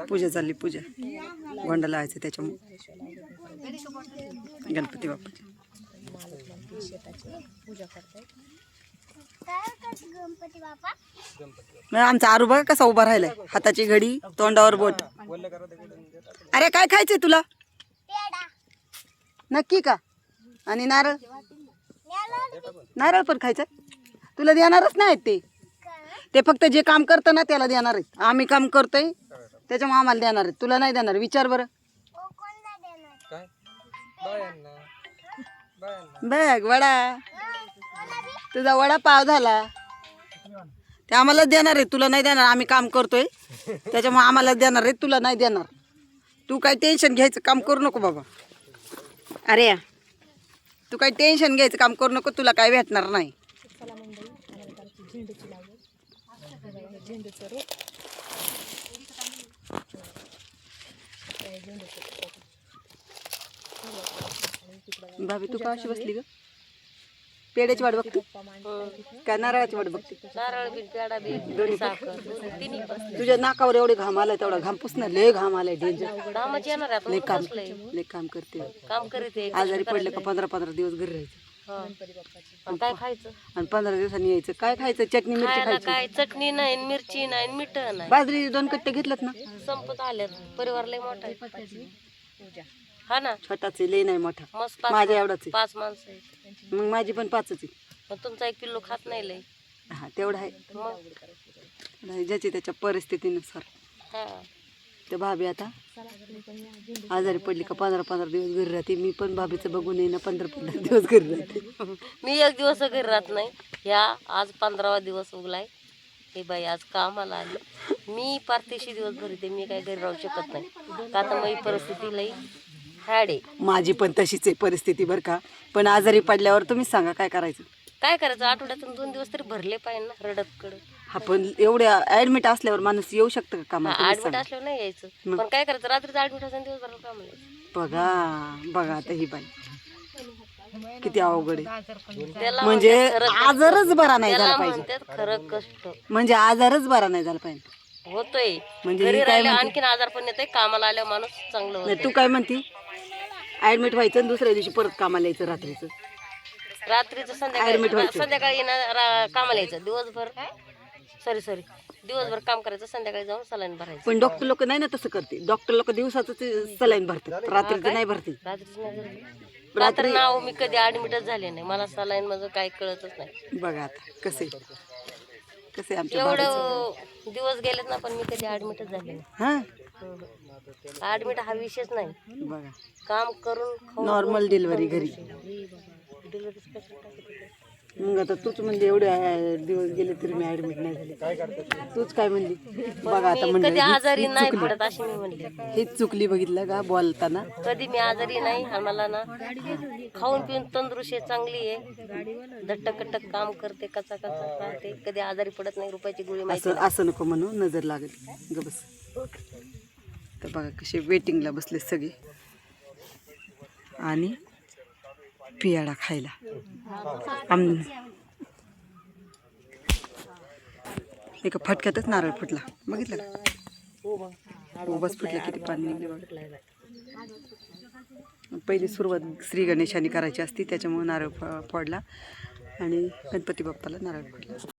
पूजा चालली, पूजा गोंडा लावायचं त्याच्यामुळे गणपती बाप्पाची पूजा करताय. आमचा आरू बघा कसा उभा राहिलाय, हाताची घडी तोंडावर बोट. अरे काय खायचंय तुला? नक्की का? आणि नारळ? नारळ पण खायचं? तुला देणारच नाही ते फक्त जे काम करतं ना त्याला देणार आहेत. आम्ही काम करतोय त्याच्यामुळे आम्हाला देणार आहेत, तुला नाही देणार. विचार बरं. बघ वडा, तुझा वडा पाव झाला ते आम्हाला देणार आहे, तुला नाही देणार. आम्ही काम करतोय त्याच्यामुळे आम्हाला देणार आहे, तुला नाही देणार. तू काय टेन्शन घ्यायचं काम करू नको बाबा. अरे तू काय टेन्शन घ्यायचं काम करू नको, तुला काय भेटणार नाही. भाभी तू का अशी बसली ग? पेड्याची वाट बघते का नारळाची वाट बघते? नारळ बी पेढा बी साखर तिन्ही पण. तुझ्या नाकावर एवढे घाम आलाय, तेवढा घाम पुसणार. लय घाम आलाय, डेंजर. कामच येणार आहे लय आता. काम बसलंय. लय काम करते. काम करीत आहे. आजारी पडले का 15-15 दिवस घरी राहायचं आणि काय खायचं? आणि 15 दिवसांनी यायचं. काय खायचं? चटणी मिरची खायला खायची. काय चटणी नाही, मिरची नाही, मीठ नाही. बाजरी 2 कट्टे घेतलं ना. संपत आल्यात. परिवार लय मोठा आहे. हा ना. छोटाच लय नाही मोठा. मस्त माझ्या एवढाच आहे. 5 माणसं आहेत. मग माझी पण 5च आहे. मग तुमचा 1 किलो खात नाही लय. हा तेवढा आहे. मग ज्याची त्याच्या परिस्थितीनुसार. हा तर भाभी आता आजारी पडली का 15-15 दिवस घरी राहते. मी पण भाभीचं बघून येईना 15-15 दिवस घरी राहते. मी 1 दिवस घरी राहत नाही. ह्या आज 15वा दिवस उगलाय. हे बाई आज कामाला आली. मी पारतीशी दिवस भरते. मी काही घरी राहू शकत नाही. का आता माझी परिस्थिती लई हाड आहे. माझी पण तशीच आहे परिस्थिती बरं का. पण आजारी पडल्यावर तुम्हीच सांगा काय करायचं. काय करायचं? आठवड्यातून 2 दिवस तरी भरले पाहिजे ना, रडत कडत. हा पण एवढ्या ऍडमिट असल्यावर माणूस येऊ शकतं का कामाला? ऍडमिट असल्यावर नाही यायचं. पण काय करायचं? रात्रीच ऍडमिट असं दिवसभर कामाला यायचं. बघा आता ही बाई किती अवघड आहे. त्याला म्हणजे म्हणतात खरं आजारच बरा नाही झाला त्याला पाहिजे. म्हणतात खरं कष्ट. म्हणजे आजारच बरा नाही झाला पाहिजे. होतोय म्हणजे घरी ही काय राहिलं म्हणते? आणखीन आजार पण येतोय. कामाला आल्यावर माणूस चांगलं नाही होतं. तू काय म्हणती? ऍडमिट व्हायचं आणि दुसऱ्या दिवशी परत कामाला यायचं रात्रीचं. रात्रीचं Admit संध्याकाळी व्हायचं. संध्याकाळी कामाला यायचं. दिवसभर सॉरी दिवसभर काम करायचं, संध्याकाळी जाऊन सलाईन भरायचं. पण डॉक्टर लोक नाही ना तसं करते. डॉक्टर लोक दिवसाचं सलाईन भरतात, रात्रीचं नाही भरते. रात्रीच नाही रात्री नाव मी कधी ऍडमिटच झाले नाही. मला सलाईन माझं काही कळतच नाही. बघा आता कसे आमच्या भागाचं. एवढं दिवस गेलेत ना, पण मी कधी ऍडमिटच झाले नाही. हा ऍडमिट हा विषयच नाही. बघा काम करून खाऊन नॉर्मल डिलिव्हरी घरी. डिलिव्हरीच कशी टाकते. मग आता तूच म्हणजे एवढे दिवस गेले तरी मी ऍडमिट नाही झाले. तूच काय म्हणली? बघा आता कधी म्हणजे आजारी नाही पडत अशी मी म्हणले. हेच चुकली बघितलं का बोलताना. कधी मी आजारी नाही. आणि मला ना खाऊन पिऊन तंदुरुस्त आहे, चांगली आहे, धट्टकट्टक काम करते, कचा राहते, कधी आजारी पडत नाही. रुपयाची गोळी माहिती असं नको म्हणू, नजर लागेल. ग बस. तर बघा कसे वेटिंगला बसले सगळे आणि पियाडा खायला. एका फटक्यातच नारळ फुटला, बघितलं का? उभाच फुटला, किती पाणी निघले बघा. पहिली सुरुवात श्री गणेशाने करायची असती, त्याच्यामुळे नारळ फोडला आणि गणपती बाप्पाला नारळ फोडला.